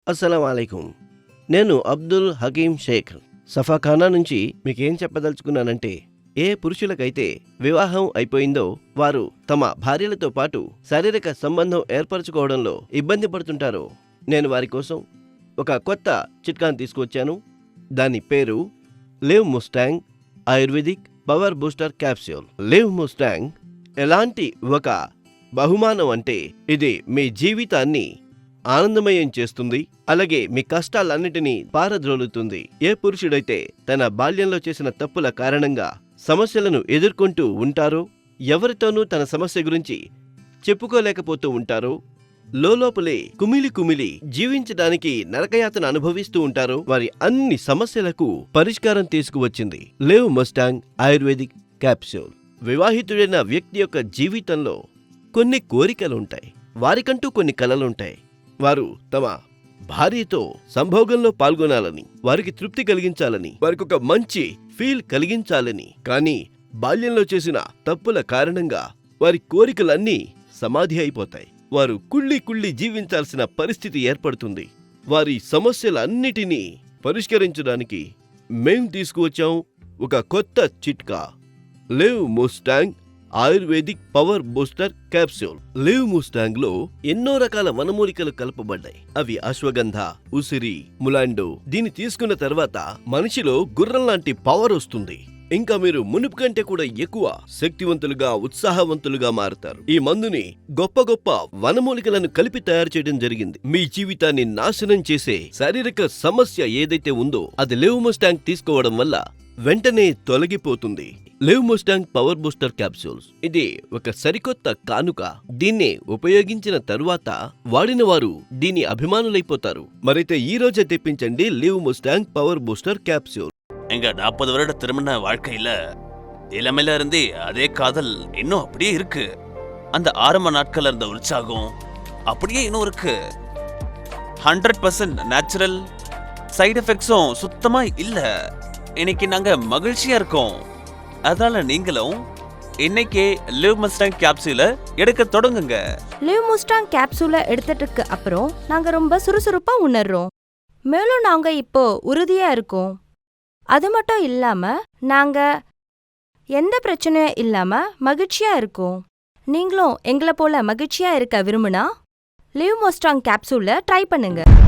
అస్సలం వాలేకుం. నేను అబ్దుల్ హకీం షేక్ సఫాఖానా నుంచి మీకేం చెప్పదలుచుకున్నానంటే, ఏ పురుషులకైతే వివాహం అయిపోయిందో వారు తమ భార్యలతో పాటు శారీరక సంబంధం ఏర్పరచుకోవడంలో ఇబ్బంది పడుతుంటారో, నేను వారి కోసం ఒక కొత్త చిట్కాను తీసుకువచ్చాను. దాని పేరు live Mustang ayurvedic power booster capsule. Live Mustang ఎలాంటి ఒక బహుమానం అంటే, ఇది మీ జీవితాన్ని ఆనందమయం చేస్తుంది, అలాగే మీ కష్టాలన్నిటినీ పారద్రోలుతుంది. ఏ పురుషుడైతే తన బాల్యంలో చేసిన తప్పుల కారణంగా సమస్యలను ఎదుర్కొంటూ ఉంటారో, ఎవరితోనూ తన సమస్య గురించి చెప్పుకోలేకపోతూ ఉంటారో, లోపలే కుమిలి జీవించడానికి నరకయాతన అనుభవిస్తూ ఉంటారో, వారి అన్ని సమస్యలకు పరిష్కారం తీసుకువచ్చింది లివ్ ముస్టాంగ్ ఆయుర్వేదిక్ క్యాప్సూల్. వివాహితుడైన వ్యక్తి యొక్క జీవితంలో కొన్ని కోరికలుంటాయి, వారికంటూ కొన్ని కలలుంటాయి. వారు తమ భార్యతో సంభోగంలో పాల్గొనాలని, వారికి తృప్తి కలిగించాలని, వారికి ఒక మంచి ఫీల్ కలిగించాలని, కానీ బాల్యంలో చేసిన తప్పుల కారణంగా వారి కోరికలన్నీ సమాధి అయిపోతాయి. వారు కుళ్ళి జీవించాల్సిన పరిస్థితి ఏర్పడుతుంది. వారి సమస్యలన్నిటినీ పరిష్కరించడానికి మేం తీసుకువచ్చాం ఒక కొత్త చిట్కా, live Mustang ayurvedic power booster capsule. Live Mustang లో ఎన్నో రకాల వనమూలికలు కలపబడ్డాయి. అవి అశ్వగంధ, ఉసిరి, ములాండో. దీన్ని తీసుకున్న తర్వాత మనిషిలో గుర్రం లాంటి పవర్ వస్తుంది. ఇంకా మీరు మునుపు కంటే కూడా ఎక్కువ శక్తివంతులుగా, ఉత్సాహవంతులుగా మారుతారు. ఈ మందుని గొప్ప వనమూలికలను కలిపి తయారు చేయడం జరిగింది. మీ జీవితాన్ని నాశనం చేసే శారీరక సమస్య ఏదైతే ఉందో అది లివ్ ముస్టాంగ్ తీసుకోవడం వల్ల వెంటనే తొలగిపోతుంది. Live Mustang power booster capsules ఇది ఒక సరికొత్త కానుక. దీన్నే ఉపయోగించిన తరువాత వాడిన వారు దీని అభిమానులైపోతారు. మరైతే ఈ రోజే తెప్పించండి Liv Mustang power booster capsule. எங்க 40 வருட திருமண வாழ்க்கையில இளமையில இருந்தே அதே காதல் இன்னும் அப்படியே இருக்கு. அந்த ஆரம்ப நாட்கள்ல இருந்த உற்சாகம் அப்படியே இன்னும் இருக்கு. 100% நேச்சுரல், சைடு எஃபெக்ட்ஸும் சுத்தமா இல்ல. இன்னைக்கு நாங்க மகிழ்ச்சியா இருக்கோம். அதனால நீங்களும் இன்னைக்கே லிவ் முஸ்டாங் கேப்சூலை எடுக்க தொடங்குங்க. லிவ் முஸ்டாங் கேப்சூலை எடுத்துட்டு அப்புறம் நாங்க ரொம்ப சுறுசுறுப்பா உணர்றோம். மேலும் நாங்க இப்போ உறுதியா இருக்கோம். அது மட்டும் இல்லாம நாங்க எந்த பிரச்சனையும் இல்லாம மகிழ்ச்சியா இருக்கோம். நீங்களும் எங்களை போல மகிழ்ச்சியா இருக்க விரும்புனா லிவ் முஸ்டாங் கேப்சூலை ட்ரை பண்ணுங்க.